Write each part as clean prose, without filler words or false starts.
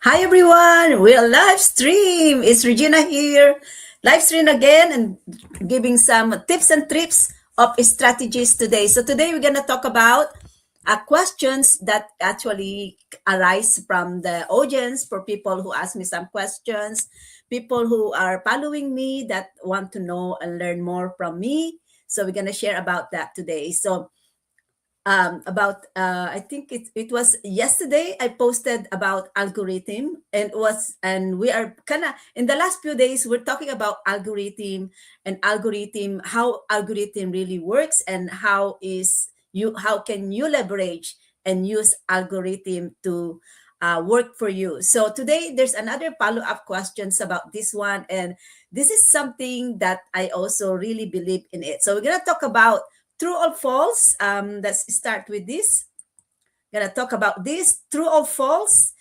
Hi everyone, we're live stream. It's Regina here, live stream again and giving some tips and trips of strategies today. So today we're gonna talk about questions that actually arise from the audience for people who ask me some questions, people who are following me that want to know and learn more from me. So we're gonna share about that today. So about I think it was yesterday I posted about algorithm and we are kind of in the last few days we're talking about algorithm, how algorithm really works, and how can you leverage and use algorithm to work for you. So today there's another follow-up questions about this one, and this is something that I also really believe in it. So we're gonna talk about true or false. Let's start with this. Gonna talk about this. True or false?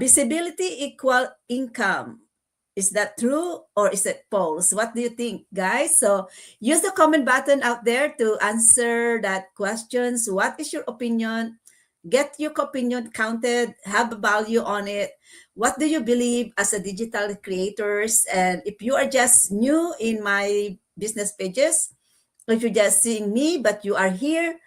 Visibility equal income. Is that true or is it false? What do you think, guys? So use the comment button out there to answer that questions. What is your opinion? Get your opinion counted. Have a value on it. What do you believe as a digital creators? And if you are just new in my business pages, if you're just seeing me, but you are here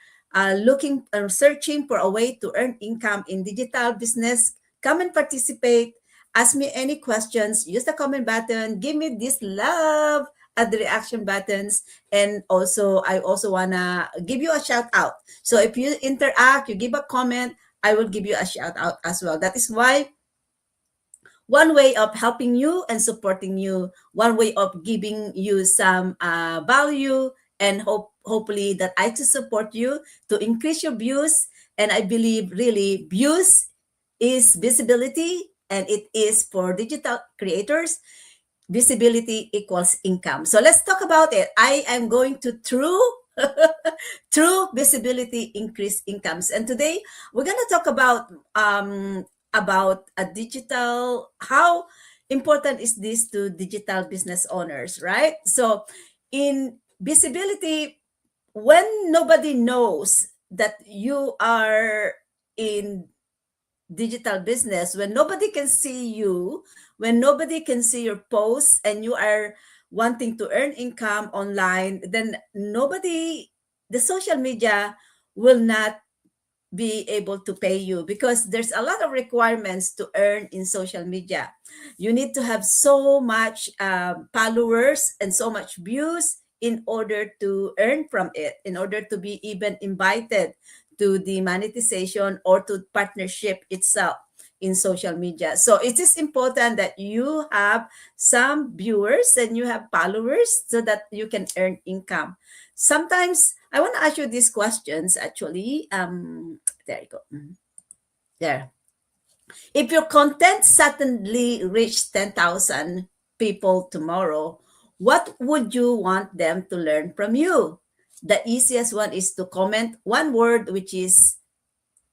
looking or searching for a way to earn income in digital business, come and participate. Ask me any questions. Use the comment button. Give me this love at the reaction buttons. And also, I also want to give you a shout out. So if you interact, you give a comment, I will give you a shout out as well. That is why one way of helping you and supporting you, one way of giving you some value, and hopefully that I to support you to increase your views. And I believe really views is visibility, and it is for digital creators. Visibility equals income. So let's talk about it. I am going to true visibility increase incomes. And today we're going to talk about a digital, how important is this to digital business owners, right? So in visibility, when nobody knows that you are in digital business, when nobody can see you, when nobody can see your posts, and you are wanting to earn income online, then nobody, the social media will not be able to pay you, because there's a lot of requirements to earn in social media. You need to have so much followers and so much views in order to earn from it, in order to be even invited to the monetization or to partnership itself in social media. So it is important that you have some viewers and you have followers so that you can earn income. Sometimes I want to ask you these questions actually. There you go. There. If your content suddenly reached 10,000 people tomorrow, what would you want them to learn from you? The easiest one is to comment one word, which is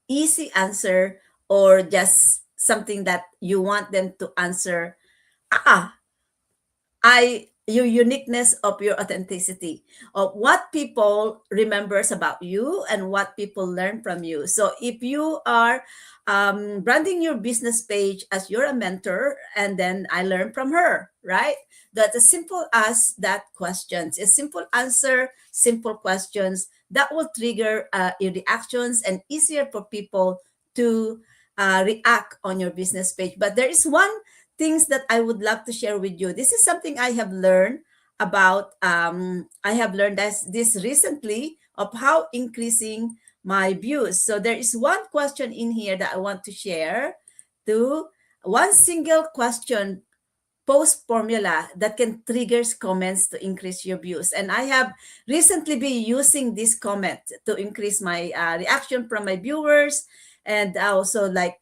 easy answer, or just something that you want them to answer. Ah, your uniqueness of your authenticity of what people remembers about you and what people learn from you. So if you are branding your business page as you're a mentor, and then I learn from her, right? That's as simple as that questions, a simple answer, simple questions that will trigger your reactions and easier for people to react on your business page. But there is one things that I would love to share with you. This is something I have learned about. I have learned this recently of how increasing my views. So there is one question in here that I want to share. To one single question post formula that can triggers comments to increase your views. And I have recently been using this comment to increase my reaction from my viewers, and also like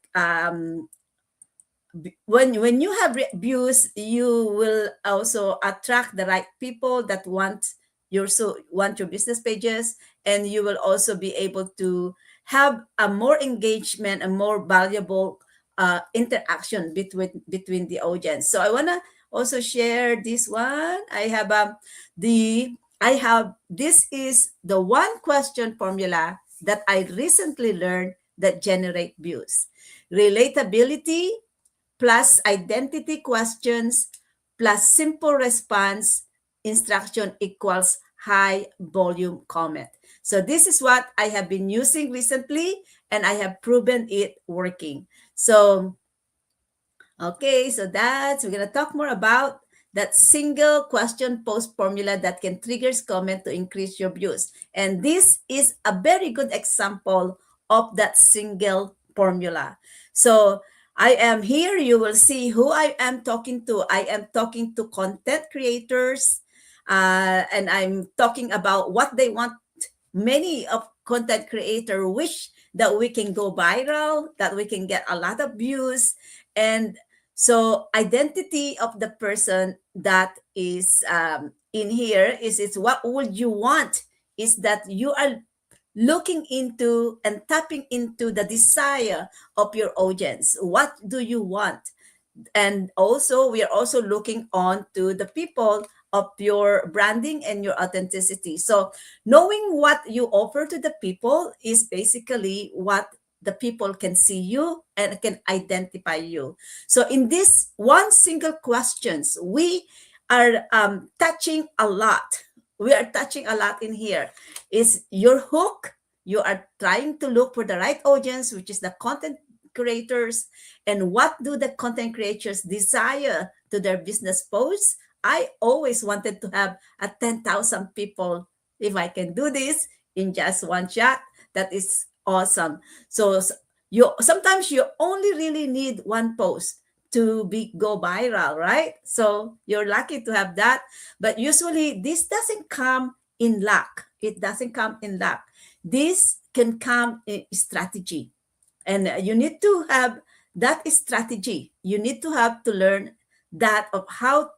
when you have views, you will also attract the right people that want your business pages, and you will also be able to have a more engagement and more valuable interaction between the audience. So I want to also share this one. I have this is the one question formula that I recently learned that generate views. Relatability, plus identity questions plus simple response instruction equals high volume comment. So this is what I have been using recently, and I have proven it working. So okay, so we're gonna talk more about that single question post formula that can triggers comment to increase your views. And this is a very good example of that single formula. So I am here, you will see who I am talking to. I am talking to content creators, and I'm talking about what they want. Many of content creator wish that we can go viral, that we can get a lot of views. And so identity of the person that is in here is what would you want, is that you are looking into and tapping into the desire of your audience. What do you want? And also we are also looking on to the people of your branding and your authenticity. So knowing what you offer to the people is basically what the people can see you and can identify you. So in this one single questions, we are touching a lot. We are touching a lot in here. Is your hook. You are trying to look for the right audience, which is the content creators. And what do the content creators desire to their business posts? I always wanted to have a 10,000 people. If I can do this in just one shot, that is awesome. So you sometimes you only really need one post to go viral, right? So you're lucky to have that. But usually this doesn't come in luck. It doesn't come in luck. This can come in strategy. And you need to have that strategy. You need to have to learn that of how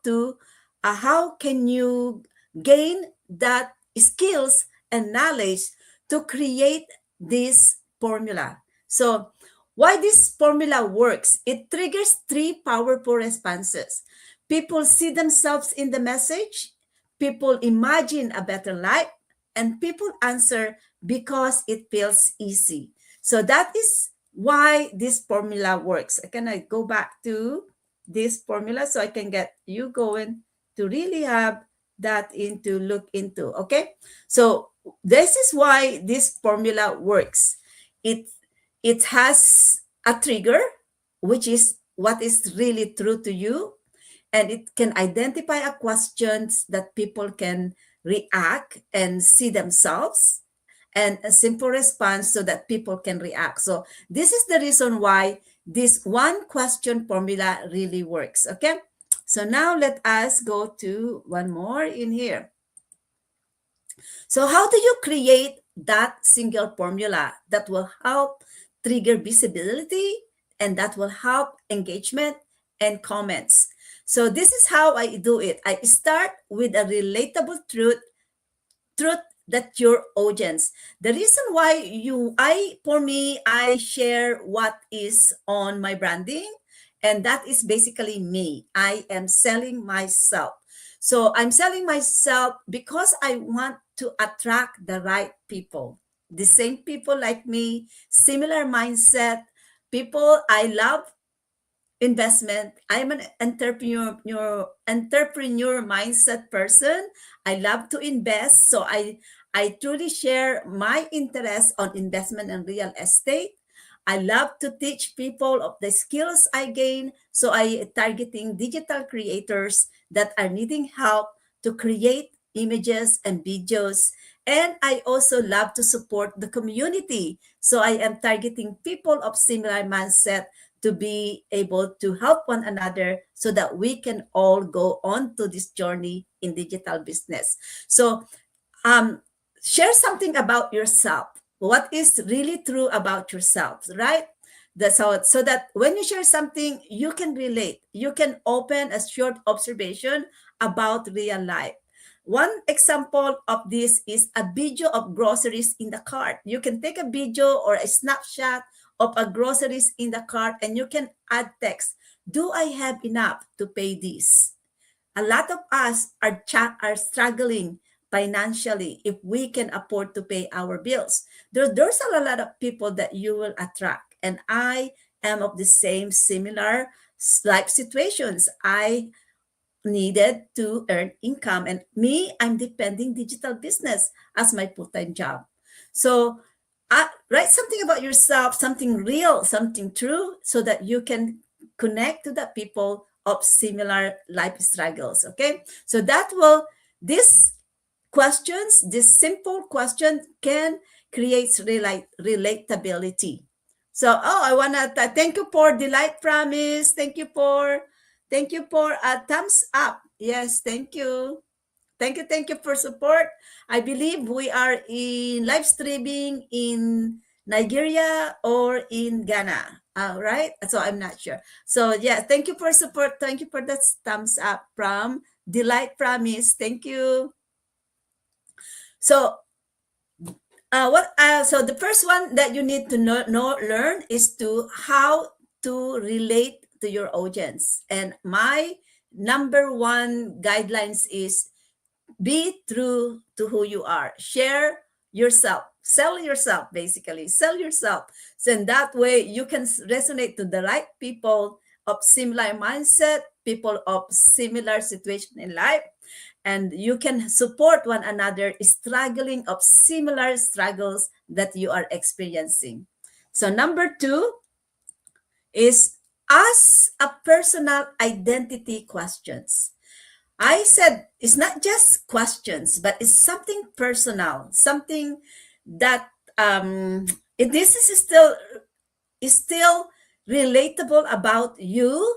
can you gain that skills and knowledge to create this formula. So why this formula works, it triggers three powerful responses. People see themselves in the message, people imagine a better life, and people answer because it feels easy. So that is why this formula works. Can I go back to this formula so I can get you going to really have that into look into? Okay, so this is why this formula works. It has a trigger, which is what is really true to you, and it can identify a questions that people can react and see themselves, and a simple response so that people can react. So this is the reason why this one question formula really works. Okay, so now let us go to one more in here. So how do you create that single formula that will help trigger visibility and that will help engagement and comments? So this is how I do it. I start with a relatable truth that your audience. The reason why I share what is on my branding, and that is basically me. I am selling myself. So I'm selling myself because I want to attract the right people, the same people like me, similar mindset, people I love investment. I'm an entrepreneur mindset person. I love to invest, so I truly share my interest on investment and real estate. I love to teach people of the skills I gain, so I targeting digital creators that are needing help to create images and videos. And I also love to support the community, so I am targeting people of similar mindset to be able to help one another so that we can all go on to this journey in digital business. So um, share something about yourself. What is really true about yourself, right? That's how so that when you share something, you can relate. You can open a short observation about real life. One example of this is a video of groceries in the cart. You can take a video or a snapshot of a groceries in the cart and you can add text. Do I have enough to pay this? A lot of us are struggling financially if we can afford to pay our bills. There's a lot of people that you will attract. And I am of the same similar life situations. I needed to earn income, and me, I'm depending digital business as my full-time job. So write something about yourself, something real, something true, so that you can connect to the people of similar life struggles. Okay, so that will, this questions, this simple question can create relatability. So, oh, I want to thank you for Delight Promise. Thank you for a thumbs up. Yes, thank you. Thank you for support. I believe we are in live streaming in Nigeria or in Ghana. Right? So I'm not sure. So yeah, thank you for support. Thank you for that thumbs up from Delight Promise. Thank you. So so the first one that you need to learn is to how to relate to your audience. And my number one guidelines is be true to who you are. Share yourself. Sell yourself, basically. Sell yourself. So in that way, you can resonate to the right people of similar mindset, people of similar situation in life, and you can support one another struggling of similar struggles that you are experiencing. So number two is ask a personal identity questions. I said it's not just questions, but it's something personal, something that this is still relatable about you.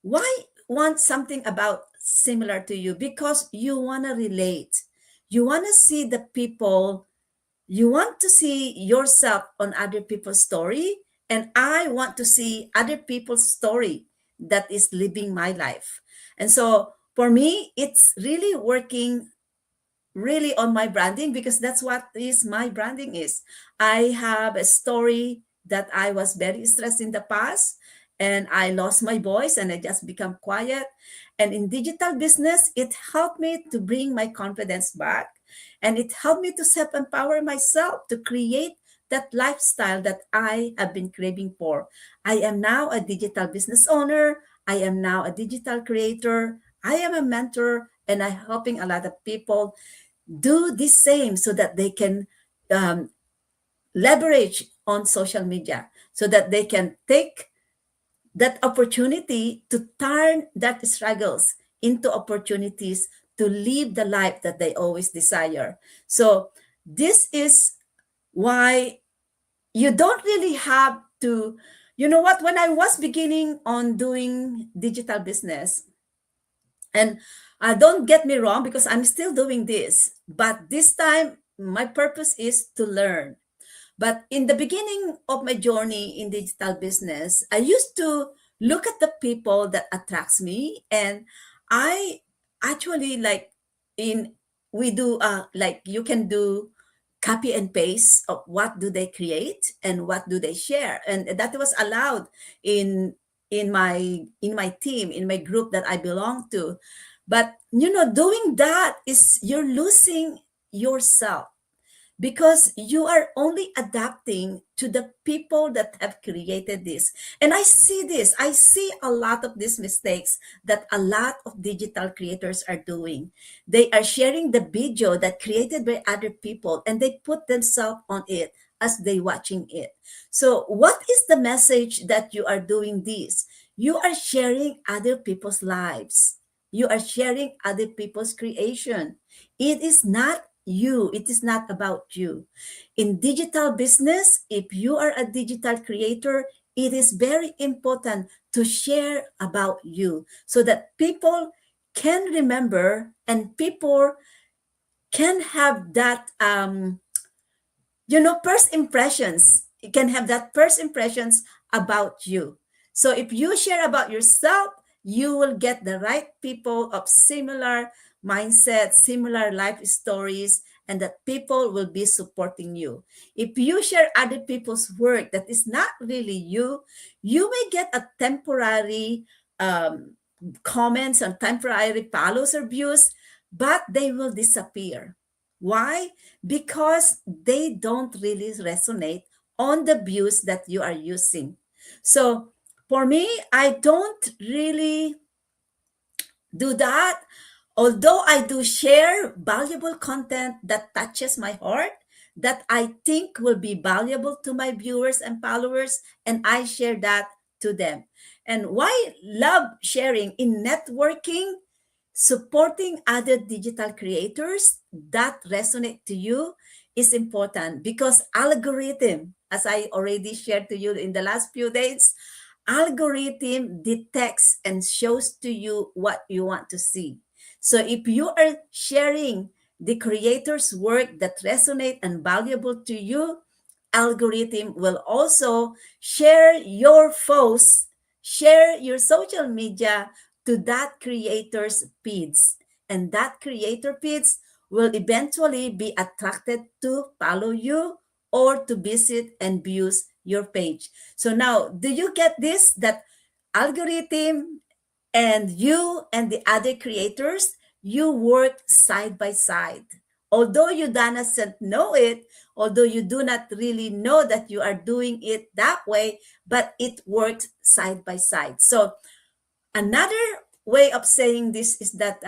Why want something about similar to you? Because you want to relate. You want to see the people, you want to see yourself on other people's story, and I want to see other people's story that is living my life. And so for me, it's really working really on my branding, because that's what is my branding is. I have a story that I was very stressed in the past, and I lost my voice and I just become quiet. And in digital business, it helped me to bring my confidence back, and it helped me to self empower myself to create that lifestyle that I have been craving for. I am now a digital business owner. I am now a digital creator. I am a mentor, and I'm helping a lot of people do the same so that they can um, leverage on social media, so that they can take that opportunity to turn that struggles into opportunities to live the life that they always desire. So this is why you don't really have to, you know what, when I was beginning on doing digital business, and don't get me wrong, because I'm still doing this, but this time my purpose is to learn. But in the beginning of my journey in digital business, I used to look at the people that attracts me, and I actually like in we do like you can do copy and paste of what do they create and what do they share, and that was allowed in in my team, in my group that I belong to. But doing that is you're losing yourself, because you are only adapting to the people that have created this. And I see a lot of these mistakes that a lot of digital creators are doing. They are sharing the video that created by other people, and they put themselves on it as they watching it. So what is the message that you are doing this? You are sharing other people's lives. You are sharing other people's creation. It is not you. It is not about you. In digital business, if you are a digital creator, it is very important to share about you so that people can remember, and people can have that first impressions. You can have that first impressions about you. So if you share about yourself, you will get the right people of similar mindset, similar life stories, and that people will be supporting you. If you share other people's work that is not really you, you may get a temporary comments and temporary follows or views, but they will disappear. Why? Because they don't really resonate on the views that you are using. So for me, I don't really do that. Although I do share valuable content that touches my heart, that I think will be valuable to my viewers and followers, and I share that to them. And why love sharing in networking, supporting other digital creators that resonate to you is important because algorithm, as I already shared to you in the last few days, algorithm detects and shows to you what you want to see. So if you are sharing the creator's work that resonate and valuable to you, algorithm will also share your posts, share your social media to that creator's feeds. And that creator feeds will eventually be attracted to follow you or to visit and views your page. So now, do you get this? That algorithm and you and the other creators, you work side by side. Although you doesn't know it, although you do not really know that you are doing it that way, but it works side by side. So another way of saying this is that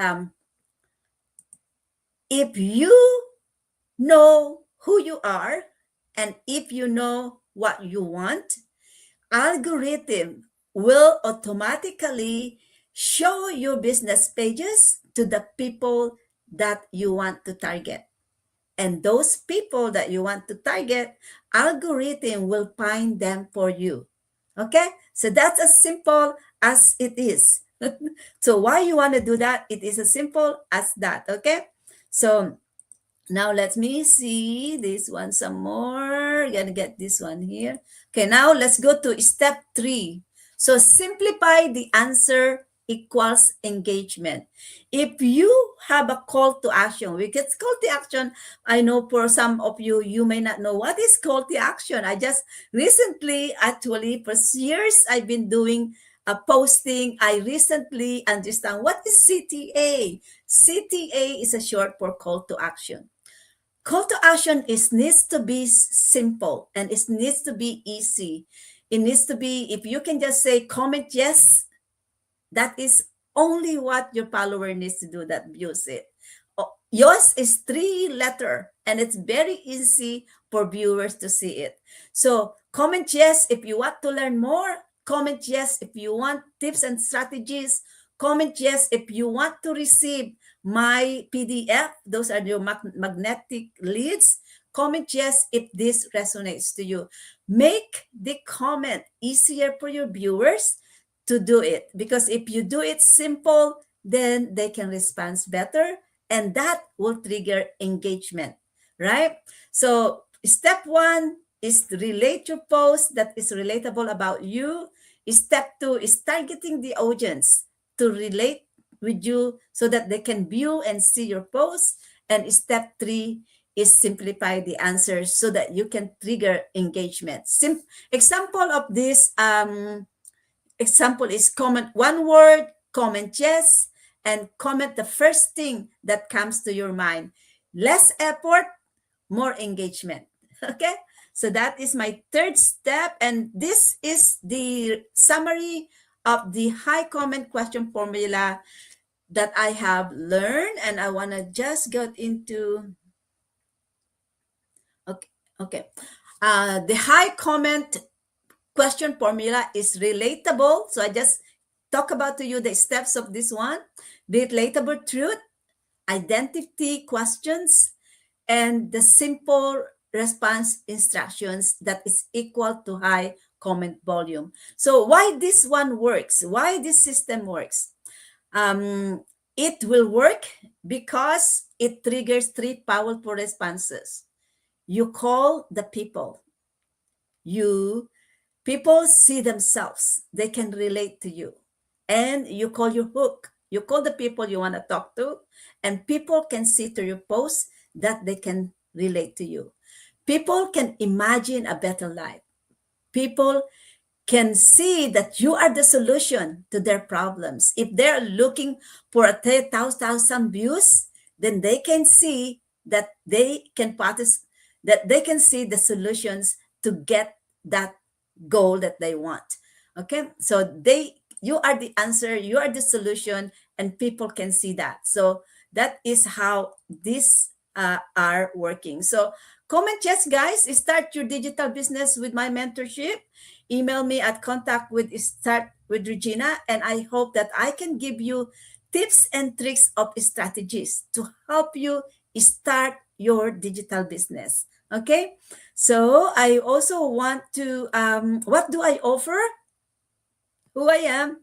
if you know who you are and if you know what you want, algorithm will automatically show your business pages to the people that you want to target. And those people that you want to target, algorithm will find them for you. Okay? So that's as simple as it is. So why you want to do that? It is as simple as that. Okay? So now let me see this one some more. Gonna get this one here. Okay, now let's go to step 3. So simplify the answer equals engagement. If you have a call to action, we get call to action. I know for some of you, you may not know what is call to action. I just recently, actually, for years, I've been doing a posting. I recently understand what is CTA. CTA is a short for call to action. Call to action is needs to be simple and it needs to be easy. It needs to be, if you can just say comment yes, that is only what your follower needs to do that views it. Yours is 3 letter and it's very easy for viewers to see it. So comment yes if you want to learn more. Comment yes if you want tips and strategies. Comment yes if you want to receive my PDF. Those are your magnetic leads. Comment yes if this resonates to you. Make the comment easier for your viewers to do it, because if you do it simple, then they can respond better and that will trigger engagement, right? So step 1 is to relate your post that is relatable about you. Step 2 is targeting the audience to relate with you so that they can view and see your post. And step 3 is simplify the answers so that you can trigger engagement. Example of this example is comment one word, comment yes, and comment the first thing that comes to your mind. Less effort, more engagement. Okay? So that is my 3rd step. And this is the summary of the high comment question formula that I have learned. And I want to just get into, okay, okay. The high comment question formula is relatable. So I just talk about to you the steps of this one. Relatable truth, identity questions, and the simple response instructions that is equal to high comment volume. So why this one works? Why this system works? It will work because it triggers 3 powerful responses. You call the people. You People see themselves. They can relate to you. And you call your hook. You call the people you want to talk to, and people can see to your post that they can relate to you. People can imagine a better life. People can see that you are the solution to their problems. If they're looking for a 10,000 views, then they can see that they can see the solutions to get that goal that they want. Okay, so you are the answer, you are the solution, and people can see that. So that is how these are working. So comment yes, guys, start your digital business with my mentorship. Email me at contact with start with Regina, and I hope that I can give you tips and tricks of strategies to help you start your digital business. Okay, so I also want to, what do I offer? Who I am?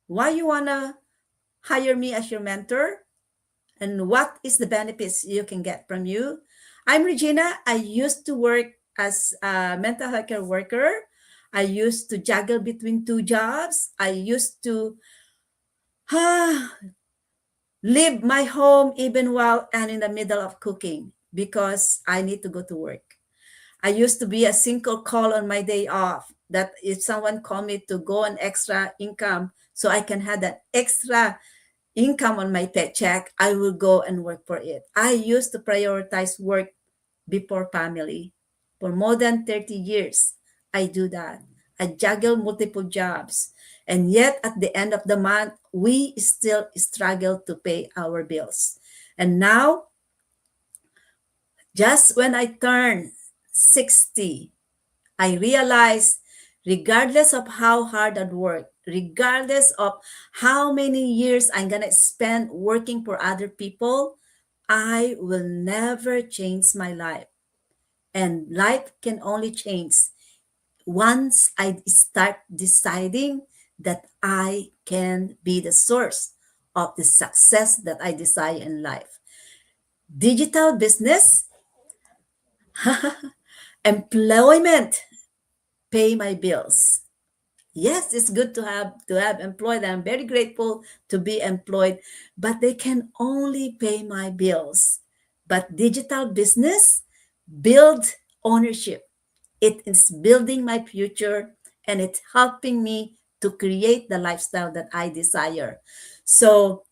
Why you wanna hire me as your mentor? And what is the benefits you can get from you? I'm Regina. I used to work as a mental health care worker. I used to juggle between two jobs. I used to leave my home even while I'm in the middle of cooking because I need to go to work. I used to be a single call on my day off that if someone called me to go an extra income so I can have that extra income on my paycheck, I will go and work for it. I used to prioritize work before family. For more than 30 years, I do that. I juggle multiple jobs. And yet at the end of the month, we still struggle to pay our bills. And now, just when I turn 60, I realized regardless of how hard I work, regardless of how many years I'm going to spend working for other people, I will never change my life. And life can only change once I start deciding that I can be the source of the success that I desire in life. Digital business, employment, pay my bills. Yes, it's good to have employed. I'm very grateful to be employed, but they can only pay my bills. But digital business build ownership. It is building my future, and it's helping me to create the lifestyle that I desire. So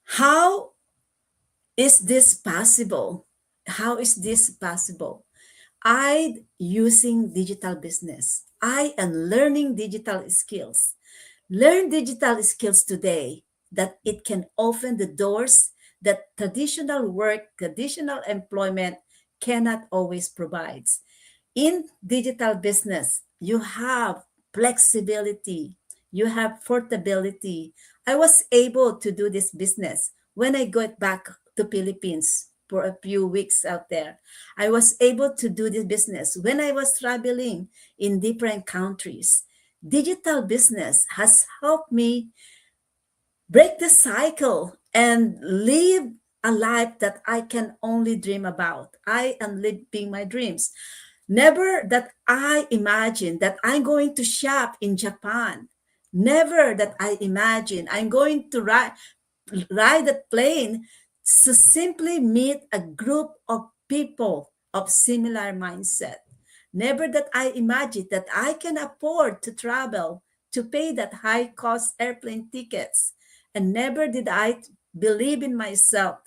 how is this possible? How is this possible? I using digital business. I am learning digital skills. Learn digital skills today that it can open the doors that traditional work, traditional employment cannot always provide. In digital business, you have flexibility, you have portability. I was able to do this business when I got back to Philippines for a few weeks out there. I was able to do this business when I was traveling in different countries. Digital business has helped me break the cycle and live a life that I can only dream about. I am living my dreams. Never that I imagine that I'm going to shop in Japan. Never that I imagine I'm going to ride a plane to simply meet a group of people of similar mindset. Never that I imagined that I can afford to travel to pay that high cost airplane tickets. And never did I believe in myself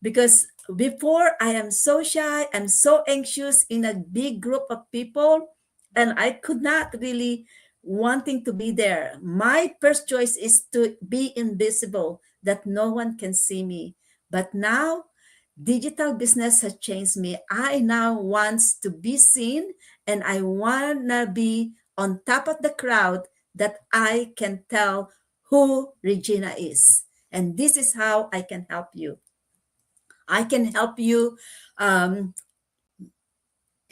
because before I am so shy, I'm so anxious in a big group of people, and I could not really wanting to be there. My first choice is to be invisible, that no one can see me. But now, digital business has changed me. I now want to be seen, and I want to be on top of the crowd that I can tell who Regina is. And this is how I can help you. I can help you um,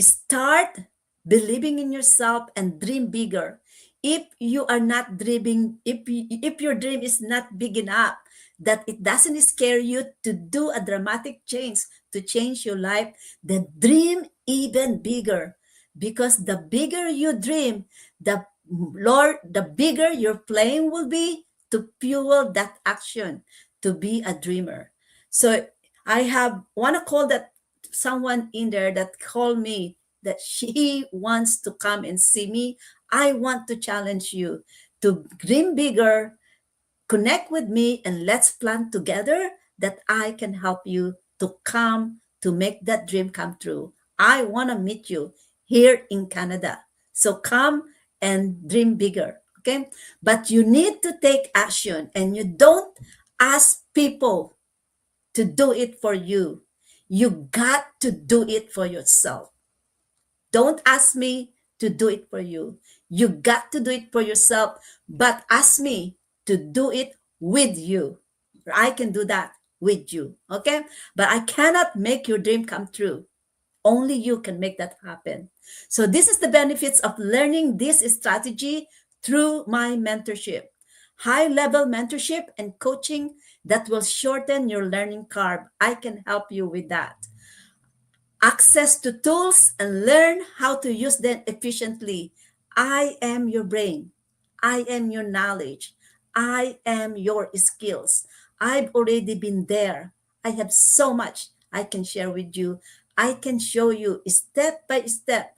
start believing in yourself and dream bigger. If you are not dreaming, if your dream is not big enough that it doesn't scare you to do a dramatic change to change your life, then dream even bigger, because the bigger you dream, the bigger your flame will be to fuel that action to be a dreamer. So I have want to call that someone in there that called me that she wants to come and see me. I want to challenge you to dream bigger, connect with me, and let's plan together that I can help you to come to make that dream come true. I want to meet you here in Canada. So come and dream bigger. Okay. But you need to take action, and you don't ask people to do it for you. You got to do it for yourself. Don't ask me to do it for you. You got to do it for yourself, but ask me to do it with you. I can do that with you. Okay. But I cannot make your dream come true. Only you can make that happen. So this is the benefits of learning this strategy through my mentorship. High level mentorship and coaching that will shorten your learning curve. I can help you with that. Access to tools and learn how to use them efficiently. I am your brain. I am your knowledge. I am your skills. I've already been there. I have so much I can share with you. I can show you step by step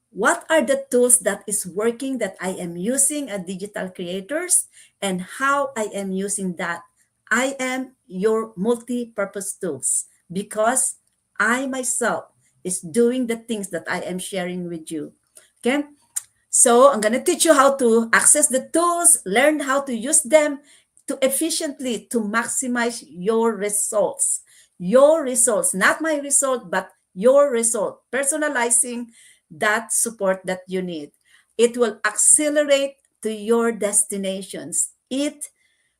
what are the tools that is working that I am using as digital creators, and how I am using that. I am your multi-purpose tools because I myself is doing the things that I am sharing with you. Okay. So I'm going to teach you how to access the tools, learn how to use them to efficiently to maximize your results. Your results, not my result, but your result. Personalizing that support that you need. It will accelerate to your destinations. It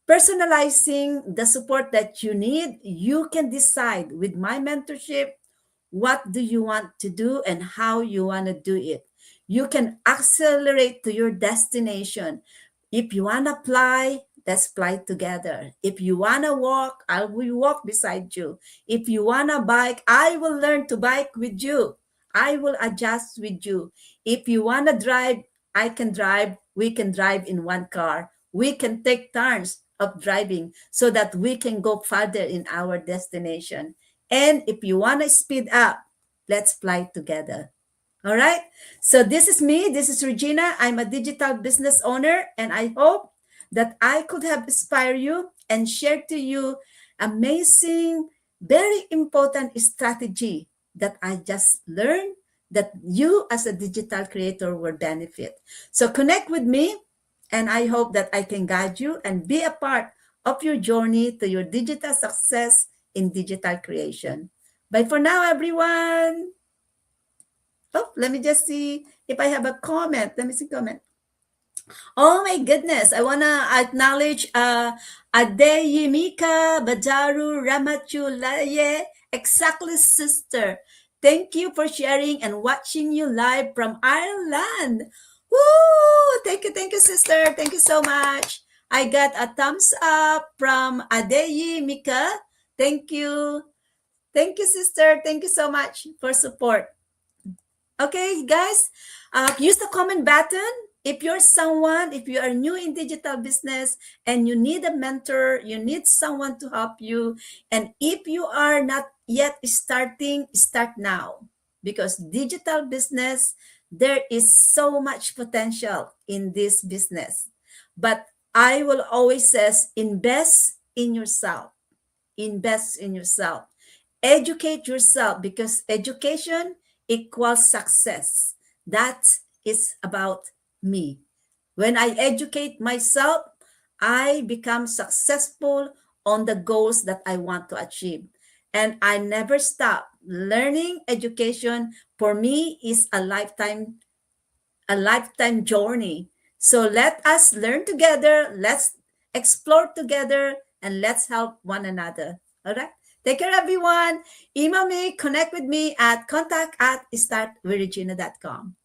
personalizing the support that you need, you can decide with my mentorship what do you want to do and how you want to do it. You can accelerate to your destination. If you want to fly, let's fly together. If you want to walk, I will walk beside you. If you want to bike, I will learn to bike with you. I will adjust with you. If you want to drive, I can drive. We can drive in one car. We can take turns of driving so that we can go further in our destination. And if you want to speed up, let's fly together. All right. So this is me. This is Regina. I'm a digital business owner, and I hope that I could have inspired you and shared to you amazing, very important strategy that I just learned that you as a digital creator will benefit. So connect with me, and I hope that I can guide you and be a part of your journey to your digital success in digital creation. Bye for now, everyone. Oh, let me just see if I have a comment. Let me see comment. Oh my goodness. I want to acknowledge Adeyemika Bajaru Ramachulaye. Exactly, sister. Thank you for sharing and watching you live from Ireland. Woo! Thank you, sister. Thank you so much. I got a thumbs up from Adeyemika. Thank you. Thank you, sister. Thank you so much for support. Okay, guys, use the comment button. If you're someone, if you are new in digital business and you need a mentor, you need someone to help you. And if you are not yet starting, start now. Because digital business, there is so much potential in this business. But I will always says, invest in yourself. Invest in yourself. Educate yourself, because education equals success. That is about me. When I educate myself, I become successful on the goals that I want to achieve. And I never stop. Learning education for me is a lifetime journey. So let us learn together, let's explore together, and let's help one another. All right. Take care, everyone. Email me, connect with me at contact@startwithregina.com.